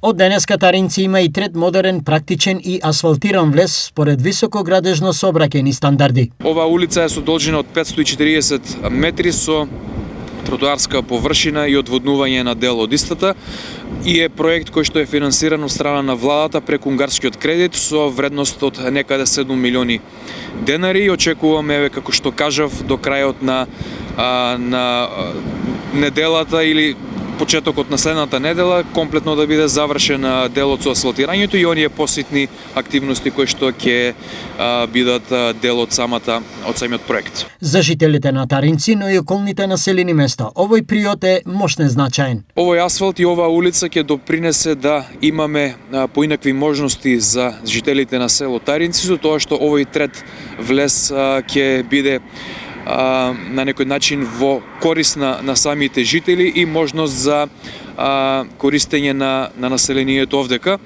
Од денеска Таринци има и трет модерен, практичен и асфалтиран влез според високоградежно сообраќајни стандарди. Ова улица е со должина од 540 метри со тротоарска површина и одводнување на дел од истата и е проект кој што е финансиран од страна на владата преку унгарскиот кредит со вредност од некаде 7 милиони денари и очекуваме, како што кажав, до крајот на неделата или почетокот на следната недела комплетно да биде завршен делот со асфалтирањето и оние поситни активности кои што ќе бидат дел од самиот проект. За жителите на Таринци, но и околните населени места, овој приот е мощно значаен. Овој асфалт и оваа улица ќе допринесе да имаме поинакви можности за жителите на село Таринци, со тоа што овој трет влез ќе биде на некој начин во корист на самите жители и можност за користење на населението овдека.